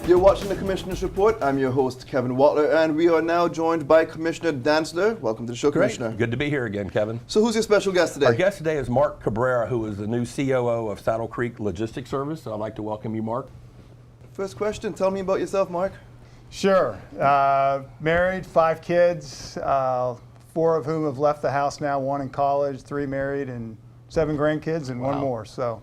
You're watching the Commissioner's Report. I'm your host, Kevin Watler, and we are now joined by Commissioner Dantzler. Welcome to the show, Great. Commissioner. Good to be here again, Kevin. So who's your special guest today? Our guest today is Mark Cabrera, who is the new COO of Saddle Creek Logistics Service. So I'd like to welcome you, Mark. First question, tell me about yourself, Mark. Sure. Married, 5 kids, 4 of whom have left the house now, 1 in college, 3 married, and 7 grandkids, and 1 more. So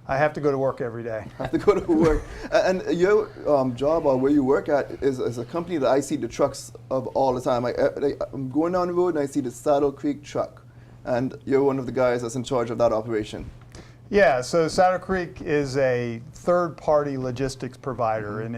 I have to go to work every day. Have to go to work. And your job or where you work at is a company that I see the trucks of all the time. I'm going down the road and I see the Saddle Creek truck. And you're one of the guys that's in charge of that operation. Yeah, so Saddle Creek is a third-party logistics provider, and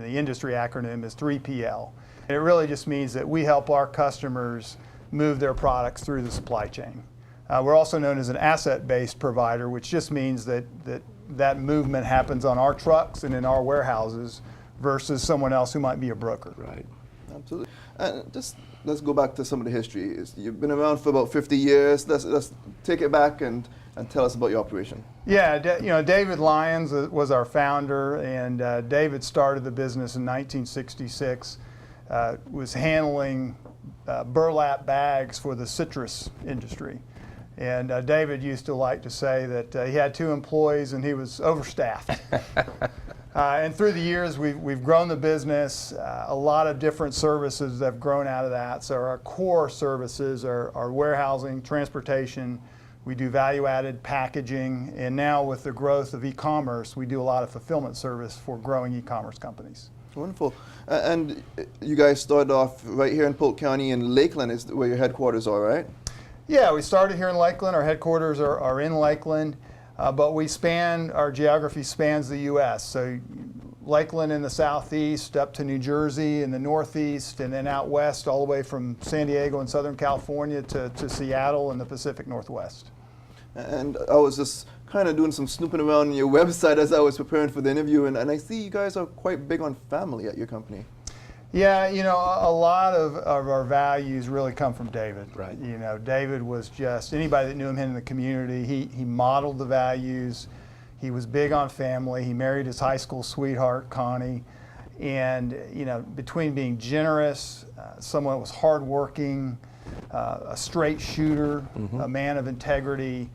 the industry acronym is 3PL. It really just means that we help our customers move their products through the supply chain. We're also known as an asset-based provider, which just means that movement happens on our trucks and in our warehouses versus someone else who might be a broker. Right, absolutely. And just let's go back to some of the history. You've been around for about 50 years. Let's take it back and tell us about your operation. Yeah, David Lyons was our founder, and David started the business in 1966. Was handling burlap bags for the citrus industry. And David used to like to say that he had 2 employees and he was overstaffed. And through the years, we've grown the business. A lot of different services have grown out of that. So our core services are warehousing, transportation. We do value-added packaging. And now with the growth of e-commerce, we do a lot of fulfillment service for growing e-commerce companies. Wonderful. And you guys started off right here in Polk County, in Lakeland is where your headquarters are, right? Yeah, we started here in Lakeland. Our headquarters are in Lakeland, but our geography spans the U.S. So Lakeland in the southeast up to New Jersey in the northeast, and then out west all the way from San Diego and Southern California to Seattle in the Pacific Northwest. And I was just kind of doing some snooping around on your website as I was preparing for the interview, and I see you guys are quite big on family at your company. Yeah, a lot of our values really come from David. Right. David was just, anybody that knew him in the community, he modeled the values. He was big on family. He married his high school sweetheart, Connie. And, between being generous, someone that was hardworking, a straight shooter, a man of integrity,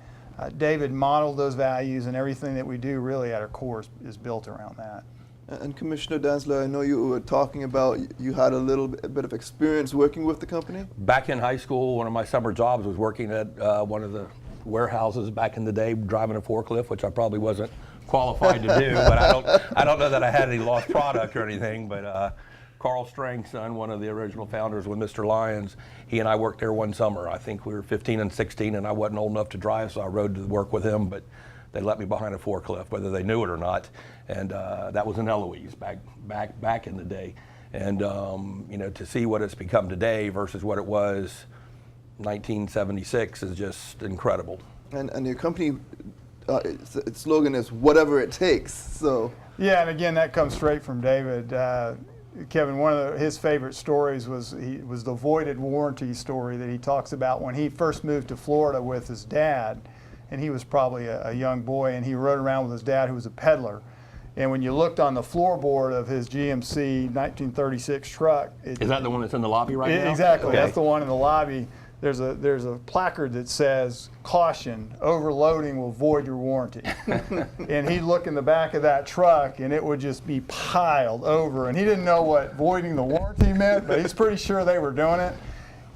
David modeled those values, and everything that we do really at our core is built around that. And Commissioner Dantzler, I know you were talking about you had a little bit of experience working with the company. Back in high school, one of my summer jobs was working at one of the warehouses back in the day, driving a forklift, which I probably wasn't qualified to do, but I don't know that I had any lost product or anything, but Carl Strang's son, one of the original founders with Mr. Lyons, he and I worked there one summer. I think we were 15 and 16, and I wasn't old enough to drive, so I rode to work with him, but they let me behind a forklift, whether they knew it or not. And that was in Eloise back in the day. And to see what it's become today versus what it was 1976 is just incredible. And your company, its slogan is whatever it takes. So yeah, and again, that comes straight from David. Kevin, one of his favorite stories was the voided warranty story that he talks about when he first moved to Florida with his dad. And he was probably a young boy, and he rode around with his dad, who was a peddler. And when you looked on the floorboard of his GMC 1936 truck, is that the one that's in the lobby right now? Exactly, okay. That's the one in the lobby. There's a placard that says, "Caution: overloading will void your warranty." And he'd look in the back of that truck, and it would just be piled over. And he didn't know what voiding the warranty meant, but he's pretty sure they were doing it.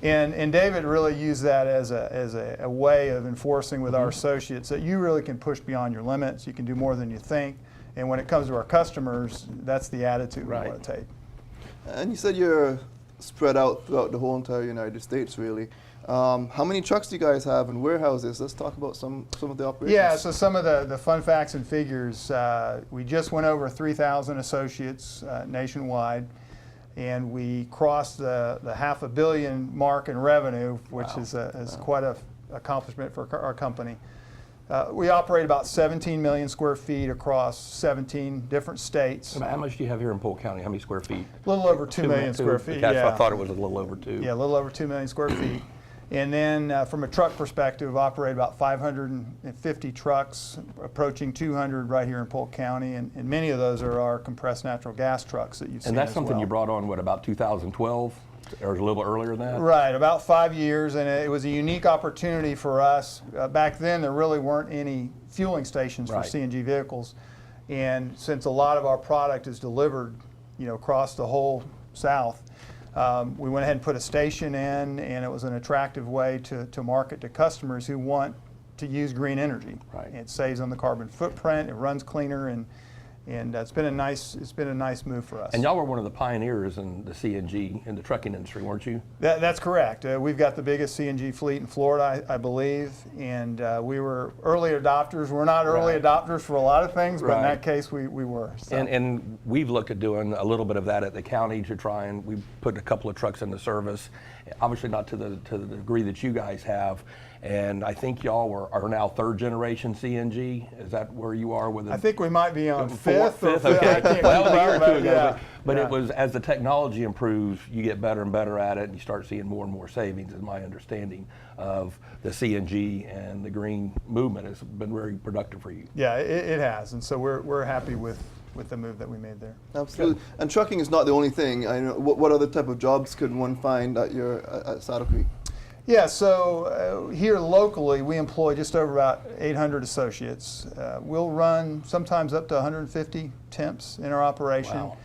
And David really used that as a way of enforcing with our associates that you really can push beyond your limits. You can do more than you think. And when it comes to our customers, that's the attitude we want to take. And you said you're spread out throughout the whole entire United States, really. How many trucks do you guys have in warehouses? Let's talk about some of the operations. Yeah, so some of the fun facts and figures. We just went over 3,000 associates nationwide. And we crossed the $500 million mark in revenue, which is quite an accomplishment for our company. We operate about 17 million square feet across 17 different states. How much do you have here in Polk County? How many square feet? A little over 2 million square feet. Yeah. I thought it was a little over 2. Yeah, a little over 2 million square feet. And then from a truck perspective, operate about 550 trucks, approaching 200 right here in Polk County, and many of those are our compressed natural gas trucks that you've seen. And that's as something well. you brought on, what, about 2012? Or a little earlier than that? Right, about 5 years, and it was a unique opportunity for us. Back then, there really weren't any fueling stations for Right. CNG vehicles, and since a lot of our product is delivered, across the whole South, we went ahead and put a station in, and it was an attractive way to market to customers who want to use green energy. Right. It saves on the carbon footprint, it runs cleaner, and it's been a nice move for us. And y'all were one of the pioneers in the CNG in the trucking industry, weren't you? That's correct. We've got the biggest CNG fleet in Florida, I believe, and we were early adopters. We're not early Right. adopters for a lot of things, but in Right. that case, we were. So. And we've looked at doing a little bit of that at the county to try, and we put a couple of trucks into service. Obviously not to the degree that you guys have. And I think y'all are now third generation CNG. Is that where you are with it? I think we might be on Fifth, fifth. okay. I can't Well, keep a year up, or two ago. yeah. But Yeah. it was, as the technology improves, you get better and better at it, and you start seeing more and more savings, is my understanding of the CNG, and the green movement has been very productive for you. Yeah, it has, and so we're happy with the move that we made there. Absolutely. And trucking is not the only thing. I know. What other type of jobs could one find at Saddle Creek? Yeah, so here locally, we employ just over about 800 associates. We'll run sometimes up to 150 temps in our operation. Wow.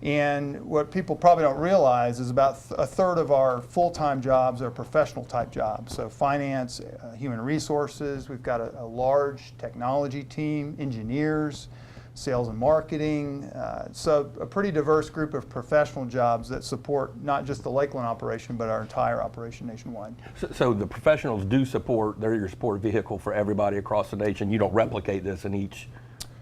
And what people probably don't realize is about a third of our full-time jobs are professional type jobs. So finance, human resources, we've got a large technology team, engineers, sales and marketing. So a pretty diverse group of professional jobs that support not just the Lakeland operation, but our entire operation nationwide. So the professionals do support, they're your support vehicle for everybody across the nation. You don't replicate this in each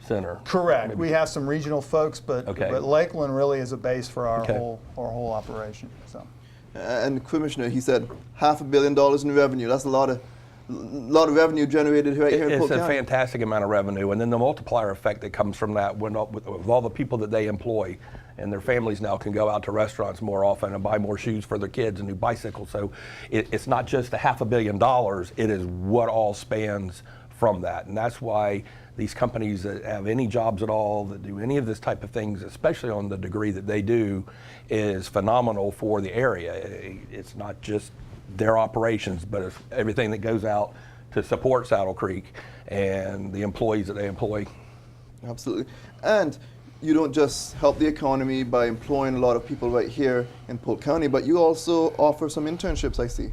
center. Correct. Maybe. We have some regional folks, but Okay. but Lakeland really is a base for our Okay. whole operation. So. And Commissioner, he said $500 million in revenue. That's a lot of revenue generated right here in It's Polk a County. fantastic amount of revenue, and then the multiplier effect that comes from that with all the people that they employ, and their families now can go out to restaurants more often and buy more shoes for their kids and new bicycles. So it's not just the $500 million, it is what all spans from that. And that's why these companies that have any jobs at all, that do any of this type of things, especially on the degree that they do, is phenomenal for the area. It's not just their operations, but it's everything that goes out to support Saddle Creek and the employees that they employ. Absolutely. And you don't just help the economy by employing a lot of people right here in Polk County, but you also offer some internships, I see.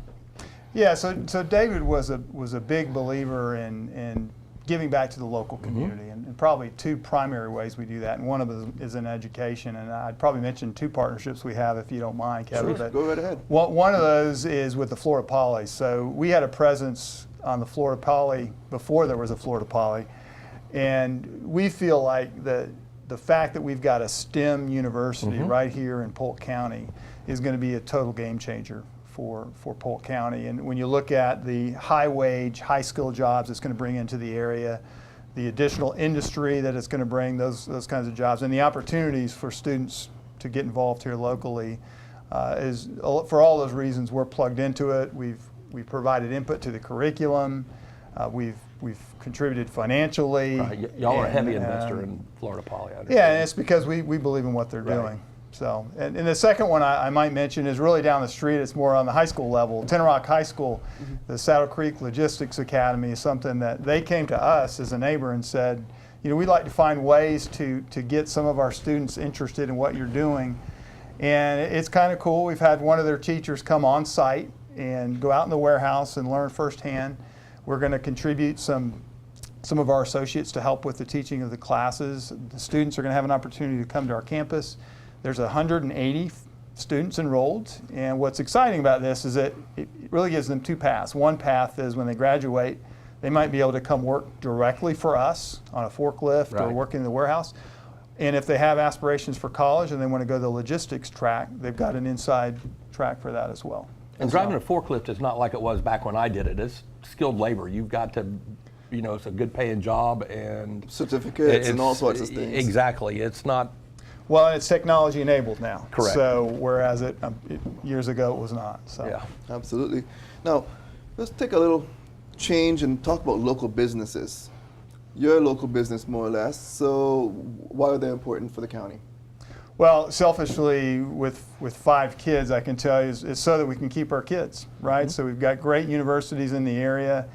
Yeah, so David was a big believer in giving back to the local community, and probably two primary ways we do that, and one of them is in education, and I'd probably mention two partnerships we have, if you don't mind, Kevin. Sure, But go right ahead. One of those is with the Florida Poly. So we had a presence on the Florida Poly before there was a Florida Poly, and we feel like the fact that we've got a STEM university right here in Polk County is going to be a total game changer for Polk County. And when you look at the high wage, high skill jobs it's going to bring into the area, the additional industry that it's going to bring, those kinds of jobs, and the opportunities for students to get involved here locally, is for all those reasons we're plugged into it. We've provided input to the curriculum. We've contributed financially. Right. Y'all are a heavy investor in Florida Poly. I understand. Yeah, and it's because we believe in what they're doing. So, and the second one I might mention is really down the street. It's more on the high school level. Tenorock High School, the Saddle Creek Logistics Academy, is something that they came to us as a neighbor and said, you know, we'd like to find ways to get some of our students interested in what you're doing. And it's kind of cool. We've had one of their teachers come on site and go out in the warehouse and learn firsthand. We're going to contribute some of our associates to help with the teaching of the classes. The students are going to have an opportunity to come to our campus. There's 180 students enrolled, and what's exciting about this is that it really gives them two paths. One path is when they graduate, they might be able to come work directly for us on a forklift or working in the warehouse. And if they have aspirations for college and they want to go the logistics track, they've got an inside track for that as well. And driving a forklift is not like it was back when I did it. It's skilled labor. You've got to, you know, it's a good paying job and Certificates and all sorts of things. Exactly. It's not Well, it's technology enabled now. Correct. So whereas years ago it was not. So. Yeah. Absolutely. Now, let's take a little change and talk about local businesses. You're a local business, more or less, so why are they important for the county? Well, selfishly, with 5 kids, I can tell you, it's so that we can keep our kids, right? So we've got great universities in the area,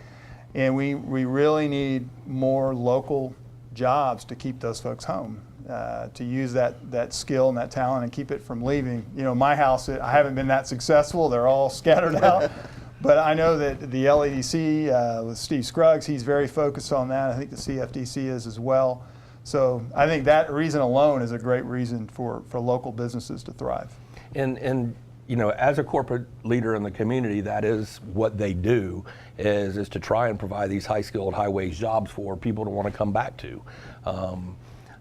and we really need more local jobs to keep those folks home, to use that skill and that talent and keep it from leaving. You know, my house, I haven't been that successful. They're all scattered out. But I know that the LEDC with Steve Scruggs, he's very focused on that. I think the CFDC is as well. So I think that reason alone is a great reason for local businesses to thrive. And you know, as a corporate leader in the community, that is what they do, is to try and provide these high-skilled, high-wage jobs for people to want to come back to.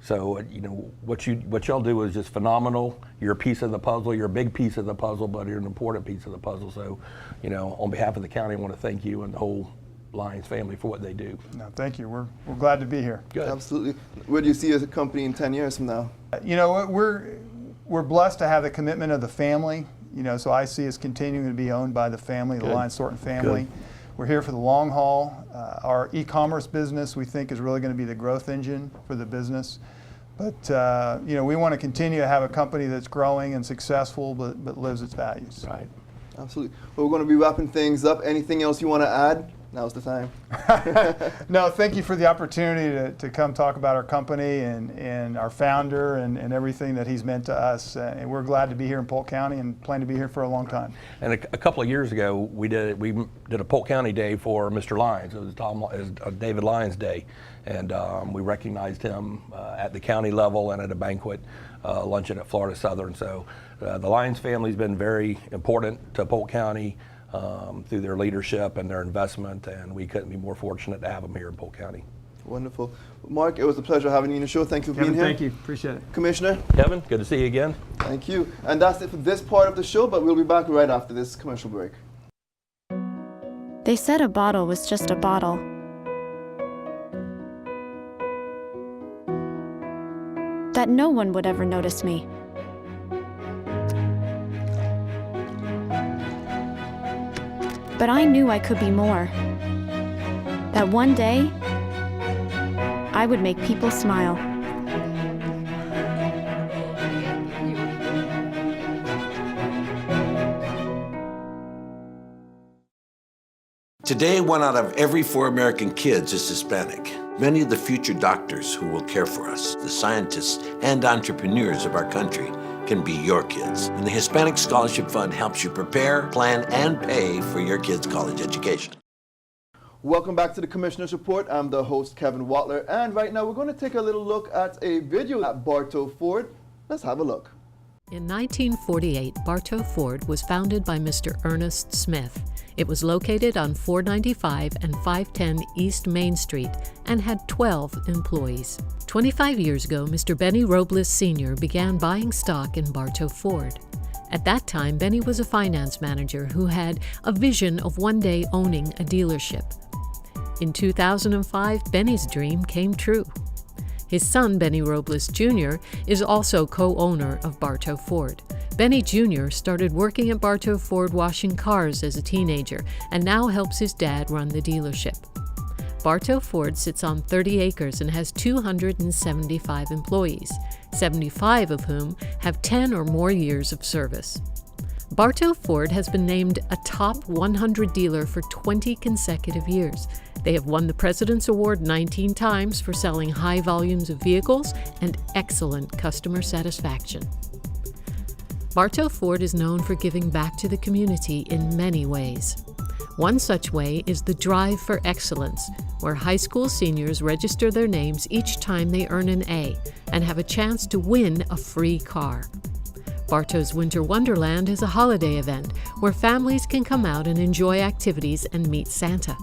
So you know, what y'all do is just phenomenal. You're a piece of the puzzle. You're a big piece of the puzzle, but you're an important piece of the puzzle. So, you know, on behalf of the county, I want to thank you and the whole Lions family for what they do. No, thank you. We're glad to be here. Good. Absolutely. Where do you see as a company in 10 years from now? You know, we're blessed to have the commitment of the family. You know, so I see us continuing to be owned by the family, the Good. Lyons Thornton family. Good. We're here for the long haul. Our e-commerce business, we think, is really going to be the growth engine for the business. But you know, we want to continue to have a company that's growing and successful, but lives its values. Right. Absolutely. Well, we're going to be wrapping things up. Anything else you want to add? Now's the time. No, thank you for the opportunity to come talk about our company and our founder and everything that he's meant to us. And we're glad to be here in Polk County and plan to be here for a long time. And a couple of years ago, we did a Polk County Day for Mr. Lyons. It was David Lyons Day, and we recognized him at the county level and at a banquet luncheon at Florida Southern. So the Lyons family's been very important to Polk County through their leadership and their investment, and we couldn't be more fortunate to have them here in Polk County. Wonderful. Mark, it was a pleasure having you on the show. Thank you for Kevin, being here. thank you. Appreciate it. Commissioner, Kevin, good to see you again. thank you. And that's it for this part of the show, but we'll be back right after this commercial break. They said a bottle was just a bottle. That no one would ever notice me. But I knew I could be more. That one day, I would make people smile. Today, 1 out of every 4 American kids is Hispanic. Many of the future doctors who will care for us, the scientists and entrepreneurs of our country, can be your kids. And the Hispanic Scholarship Fund helps you prepare, plan, and pay for your kids' college education. Welcome back to the Commissioner's Report. I'm the host, Kevin Watler, and right now we're going to take a little look at a video at Bartow Ford. Let's have a look. In 1948, Bartow Ford was founded by Mr. Ernest Smith. It was located on 495 and 510 East Main Street and had 12 employees. 25 years ago, Mr. Benny Robles Sr. began buying stock in Bartow Ford. At that time, Benny was a finance manager who had a vision of one day owning a dealership. In 2005, Benny's dream came true. His son, Benny Robles Jr., is also co-owner of Bartow Ford. Benny Jr. started working at Bartow Ford washing cars as a teenager and now helps his dad run the dealership. Bartow Ford sits on 30 acres and has 275 employees, 75 of whom have 10 or more years of service. Bartow Ford has been named a top 100 dealer for 20 consecutive years. They have won the President's Award 19 times for selling high volumes of vehicles and excellent customer satisfaction. Bartow Ford is known for giving back to the community in many ways. One such way is the Drive for Excellence, where high school seniors register their names each time they earn an A and have a chance to win a free car. Bartow's Winter Wonderland is a holiday event where families can come out and enjoy activities and meet Santa.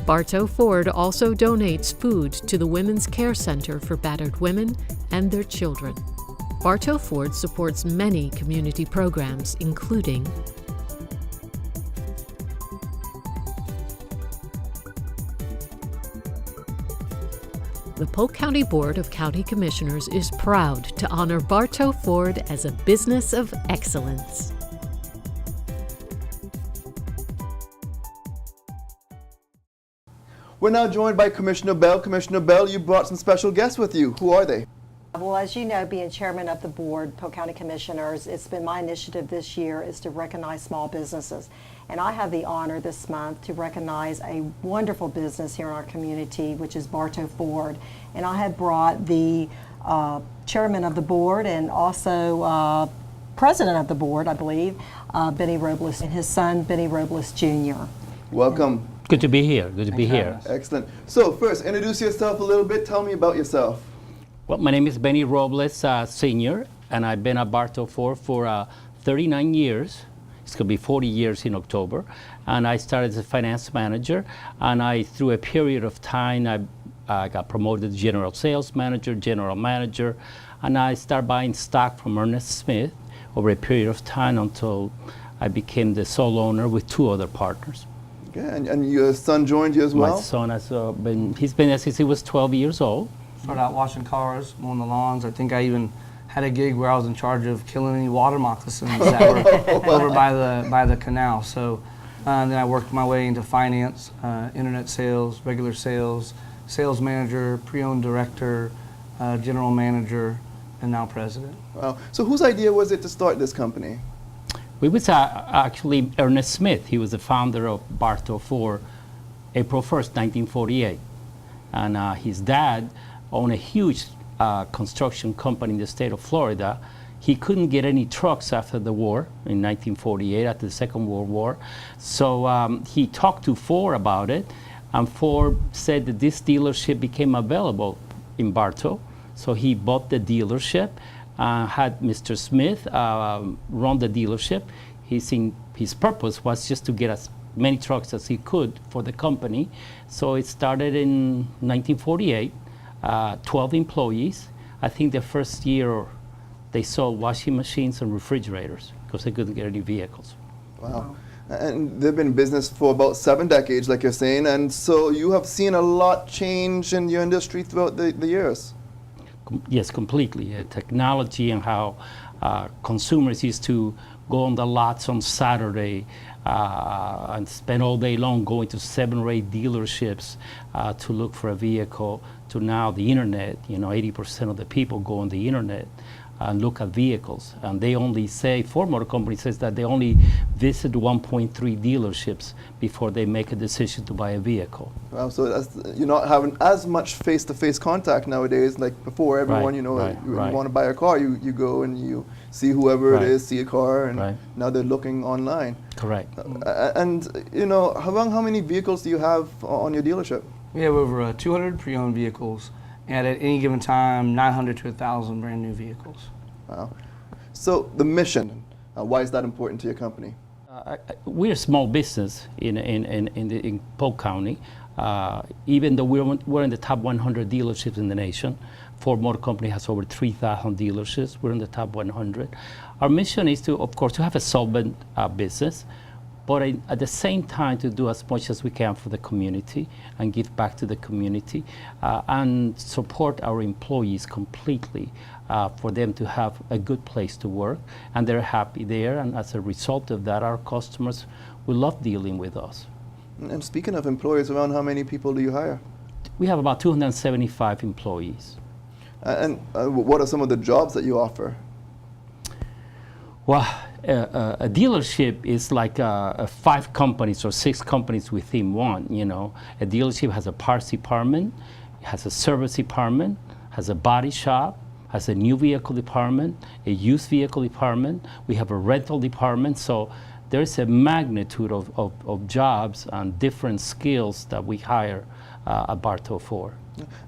Bartow Ford also donates food to the Women's Care Center for battered women and their children. Bartow Ford supports many community programs, including The Polk County Board of County Commissioners is proud to honor Bartow Ford as a business of excellence. We're now joined by Commissioner Bell. Commissioner Bell, you brought some special guests with you. Who are they? Well, as you know, being chairman of the board, Polk County Commissioners, it's been my initiative this year is to recognize small businesses. And I have the honor this month to recognize a wonderful business here in our community, which is Bartow Ford. And I have brought the chairman of the board and also president of the board, I believe, Benny Robles, and his son, Benny Robles Jr. Welcome. Good to be here. Good to be here. Excellent. So first, introduce yourself a little bit. Tell me about yourself. Well, my name is Benny Robles Sr., and I've been at Bartow Ford for 39 years. It's going to be 40 years in October. And I started as a finance manager, and through a period of time, I got promoted to general sales manager, general manager, and I started buying stock from Ernest Smith over a period of time until I became the sole owner with two other partners. Okay, and your son joined you as well? My son has he's been there since he was 12 years old. Started out washing cars, mowing the lawns. I think I even had a gig where I was in charge of killing any water moccasins that were over by the canal. So then I worked my way into finance, internet sales, regular sales, sales manager, pre-owned director, general manager, and now president. Wow. So whose idea was it to start this company? We was actually Ernest Smith. He was the founder of Bartow Ford, April 1st, 1948. And his dad owned a huge construction company in the state of Florida. He couldn't get any trucks after the war in 1948, after the Second World War. So he talked to Ford about it, and Ford said that this dealership became available in Bartow. So he bought the dealership, had Mr. Smith run the dealership. His purpose was just to get as many trucks as he could for the company. So it started in 1948, 12 employees. I think the first year they sold washing machines and refrigerators because they couldn't get any vehicles. Wow. And they've been in business for about 7 decades, like you're saying, and so you have seen a lot change in your industry throughout the years. Yes, completely. Technology and how consumers used to go on the lots on Saturday and spend all day long going to 7 or 8 dealerships to look for a vehicle, to now the internet. 80% of the people go on the internet and look at vehicles. And they only say, Ford Motor Company says that they only visit 1.3 dealerships before they make a decision to buy a vehicle. Wow, so you're not having as much face-to-face contact nowadays, like before everyone, you want to buy a car, you go and you see whoever it is, see a car, and now they're looking online. Correct. And how many vehicles do you have on your dealership? We have over 200 pre-owned vehicles, and at any given time, 900 to 1,000 brand new vehicles. Wow. So the mission, why is that important to your company? We're a small business in Polk County. Even though we're in the top 100 dealerships in the nation, Ford Motor Company has over 3,000 dealerships. We're in the top 100. Our mission is to, of course, to have a solvent business, but at the same time to do as much as we can for the community and give back to the community and support our employees completely for them to have a good place to work, and they're happy there, and as a result of that, our customers will love dealing with us. And speaking of employees, around how many people do you hire? We have about 275 employees. And what are some of the jobs that you offer? Well, a dealership is like 5 companies or 6 companies within one. A dealership has a parts department, has a service department, has a body shop, has a new vehicle department, a used vehicle department. We have a rental department. So there's a magnitude of jobs and different skills that we hire at Bartow Ford.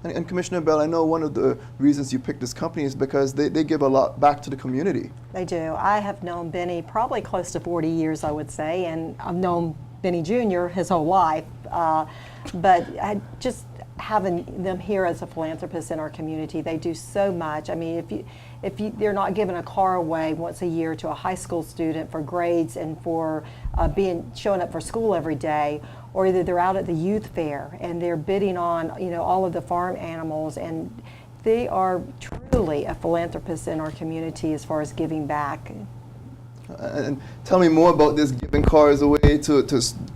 And Commissioner Bell, I know one of the reasons you picked this company is because they give a lot back to the community. They do. I have known Benny probably close to 40 years, I would say, and I've known Benny Jr. his whole life. But just having them here as a philanthropist in our community, they do so much. I mean, if they're not giving a car away once a year to a high school student for grades and for showing up for school every day, or either they're out at the youth fair and they're bidding on, all of the farm animals, and they are truly a philanthropist in our community as far as giving back. And tell me more about this giving cars away to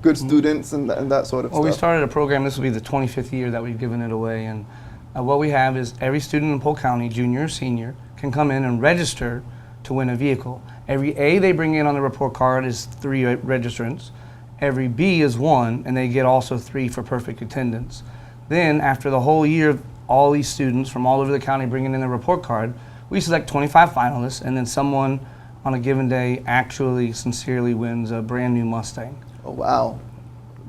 good students and that sort of Well, stuff. we started a program, this will be the 25th year that we've given it away, and what we have is every student in Polk County, junior or senior, can come in and register to win a vehicle. Every A they bring in on the report card is 3 registrants. Every B is 1, and they get also 3 for perfect attendance. Then, after the whole year of all these students from all over the county bringing in their report card, we select 25 finalists, and then someone on a given day actually sincerely wins a brand new Mustang. Oh, wow.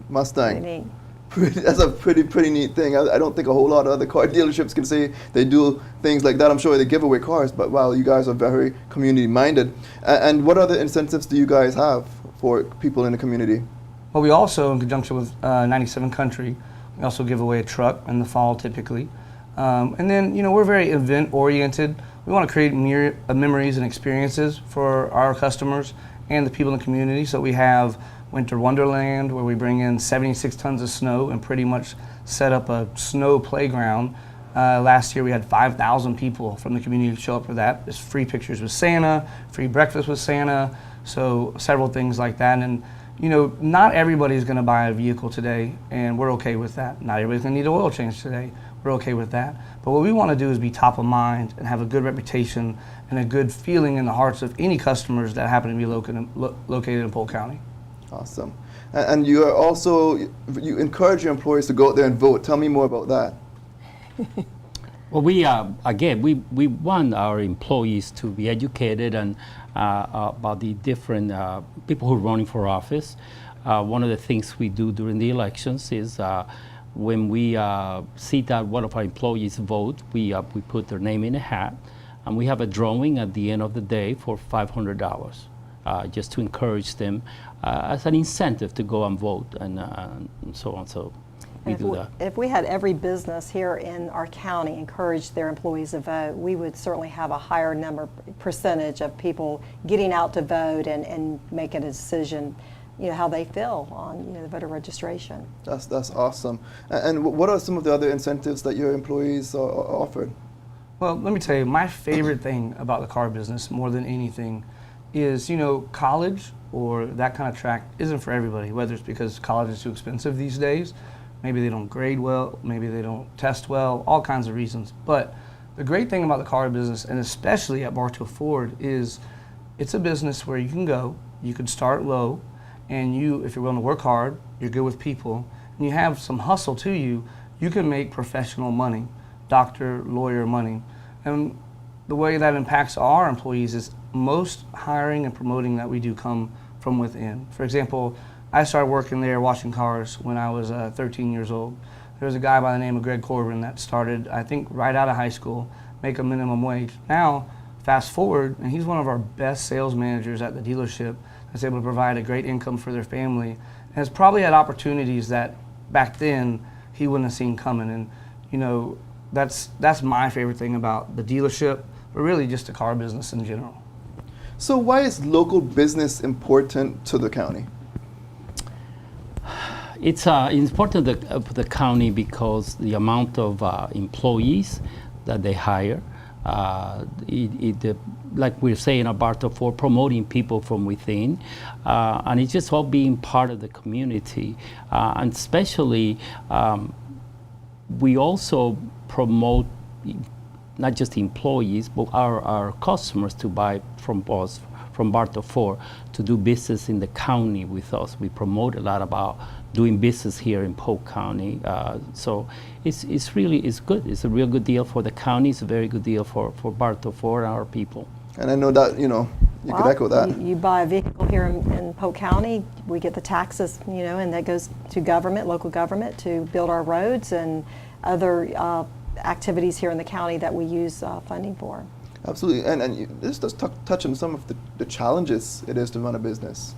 Mustang. Pretty neat. That's a pretty neat thing. I don't think a whole lot of other car dealerships can say they do things like that. I'm sure they give away cars, but wow, you guys are very community minded. And what other incentives do you guys have for people in the community? Well, we also, in conjunction with 97 Country, we also give away a truck in the fall typically. And then, we're very event oriented. We want to create memories and experiences for our customers and the people in the community. So we have Winter Wonderland, where we bring in 76 tons of snow and pretty much set up a snow playground. Last year we had 5,000 people from the community show up for that. There's free pictures with Santa, free breakfast with Santa, so several things like that. And not everybody's going to buy a vehicle today, and we're okay with that. Not everybody's going to need an oil change today. We're okay with that. But what we want to do is be top of mind and have a good reputation and a good feeling in the hearts of any customers that happen to be located in Polk County. Awesome. And you are also, you encourage your employees to go out there and vote. Tell me more about that. Well, we want our employees to be educated and about the different people who are running for office. One of the things we do during the elections is when we see that one of our employees vote, we put their name in a hat, and we have a drawing at the end of the day for $500, just to encourage them as an incentive to go and vote and so on. So we do that. If we had every business here in our county encourage their employees to vote, we would certainly have a higher percentage of people getting out to vote and making a decision, how they feel on the voter registration. That's awesome. And what are some of the other incentives that your employees are offered? Well, let me tell you, my favorite thing about the car business more than anything is, college or that kind of track isn't for everybody, whether it's because college is too expensive these days, maybe they don't grade well, maybe they don't test well, all kinds of reasons. But the great thing about the car business, and especially at Bartow Ford, is it's a business where you can go, you can start low, and if you're willing to work hard, you're good with people, and you have some hustle to you, you can make professional money, doctor, lawyer money. And the way that impacts our employees is most hiring and promoting that we do come from within. For example, I started working there washing cars when I was 13 years old. There was a guy by the name of Greg Corbin that started, I think, right out of high school, make a minimum wage. Now, fast forward, and he's one of our best sales managers at the dealership that's able to provide a great income for their family, and has probably had opportunities that back then he wouldn't have seen coming. And that's my favorite thing about the dealership, but really just the car business in general. So why is local business important to the county? It's important to the county because the amount of employees that they hire, like we're saying at Bartow Ford, promoting people from within, and it's just all being part of the community. And especially, we also promote not just employees, but our customers to buy from us, from Bartow Ford, to do business in the county with us. We promote a lot about doing business here in Polk County. So it's good. It's a real good deal for the county. It's a very good deal for Bartow Ford and our people. And I know that, you could echo that. You buy a vehicle here in Polk County, we get the taxes, and that goes to government, local government, to build our roads and other activities here in the county that we use funding for. Absolutely. And let's just touch on some of the challenges it is to run a business.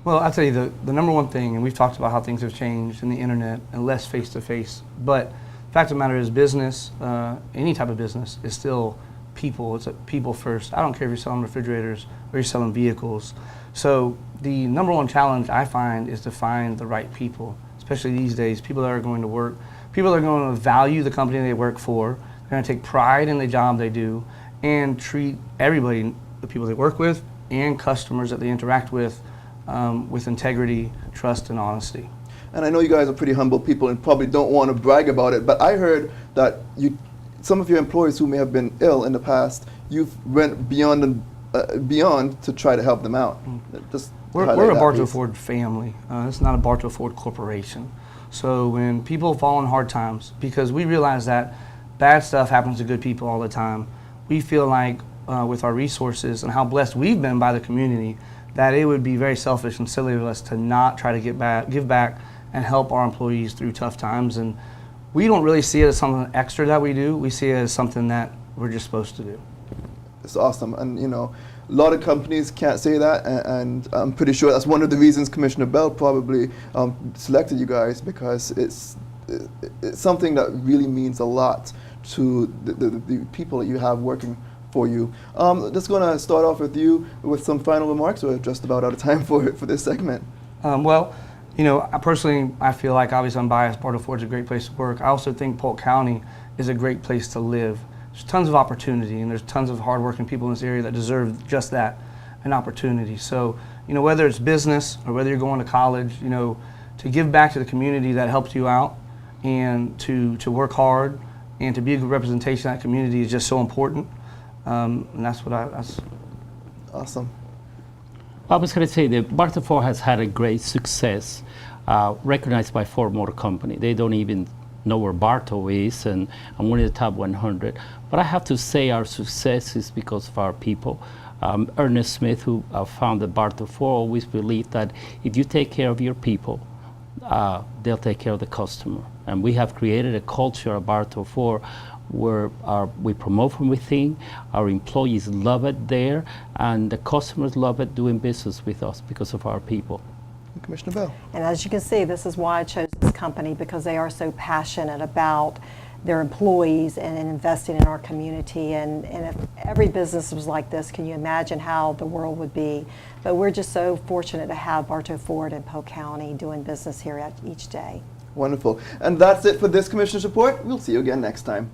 Well, I'll tell you the number one thing, and we've talked about how things have changed in the internet and less face-to-face, but the fact of the matter is business, any type of business, is still people. It's a people first. I don't care if you're selling refrigerators or you're selling vehicles. So the number one challenge I find is to find the right people, especially these days, people that are going to work, people that are going to value the company they work for, they're going to take pride in the job they do, and treat everybody, the people they work with and customers that they interact with integrity, trust, and honesty. And I know you guys are pretty humble people and probably don't want to brag about it, but I heard that some of your employees who may have been ill in the past, you've went beyond to try to help them out. Just We're a Bartow Ford family. It's not a Bartow Ford corporation. So when people fall in hard times, because we realize that bad stuff happens to good people all the time, we feel like with our resources and how blessed we've been by the community, that it would be very selfish and silly of us to not try to give back and help our employees through tough times. And we don't really see it as something extra that we do. We see it as something that we're just supposed to do. It's awesome. And you know, a lot of companies can't say that, and I'm pretty sure that's one of the reasons Commissioner Bell probably selected you guys, because it's something that really means a lot to the people that you have working for you. Just going to start off with you with some final remarks. We're just about out of time for this segment. Well, you know, I feel like, obviously I'm biased, Bartow Ford's a great place to work. I also think Polk County is a great place to live. There's tons of opportunity, and there's tons of hardworking people in this area that deserve just that, an opportunity. So, you know, whether it's business or whether you're going to college, you know, to give back to the community that helped you out, and to work hard and to be a good representation of that community is just so important. And that's awesome. I was going to say that Bartow Ford has had a great success, recognized by Ford Motor Company. They don't even know where Bartow is, and I'm one of the top 100. But I have to say our success is because of our people. Ernest Smith, who founded Bartow Ford, always believed that if you take care of your people, they'll take care of the customer. And we have created a culture at Bartow Ford where we promote from within, our employees love it there, and the customers love it doing business with us because of our people. Commissioner Bell. And as you can see, this is why I chose this company, because they are so passionate about their employees and investing in our community. And if every business was like this, can you imagine how the world would be? But we're just so fortunate to have Bartow Ford and Polk County doing business here each day. Wonderful. And that's it for this Commissioner's Report. We'll see you again next time.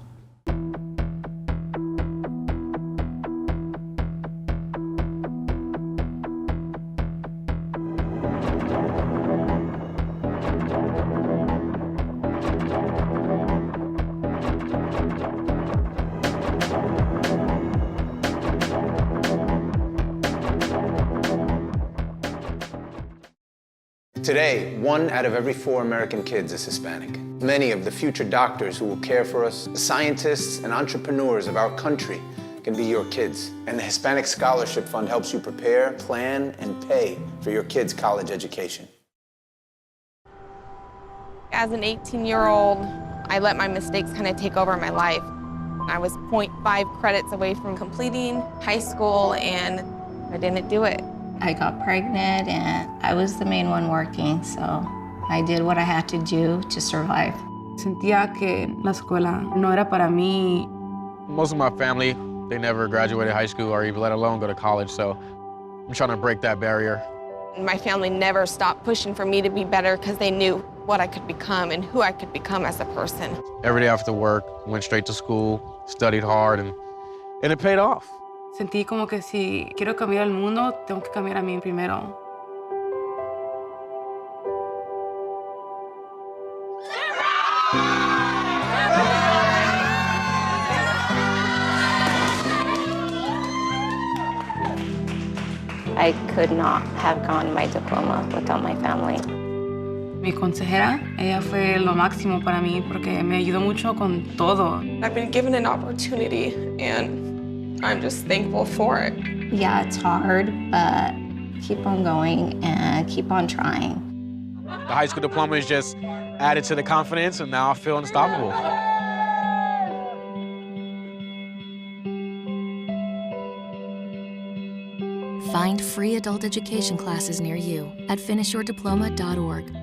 Today, 1 out of every 4 American kids is Hispanic. Many of the future doctors who will care for us, the scientists and entrepreneurs of our country, can be your kids. And the Hispanic Scholarship Fund helps you prepare, plan, and pay for your kids' college education. As an 18-year-old, I let my mistakes kind of take over my life. I was 0.5 credits away from completing high school, and I didn't do it. I got pregnant and I was the main one working, so I did what I had to do to survive. Sentía que la escuela no era para mí. Most of my family, they never graduated high school or even let alone go to college, so I'm trying to break that barrier. My family never stopped pushing for me to be better because they knew what I could become and who I could become as a person. Every day after work, went straight to school, studied hard, and it paid off. Sentí como que si quiero cambiar el mundo, tengo que cambiar a mí primero. I could not have gotten my diploma without my family. Mi consejera, ella fue lo máximo para mí porque me ayudó mucho con todo. I've been given an opportunity, and I'm just thankful for it. Yeah, it's hard, but keep on going and keep on trying. The high school diploma is just added to the confidence, and now I feel unstoppable. Find free adult education classes near you at finishyourdiploma.org.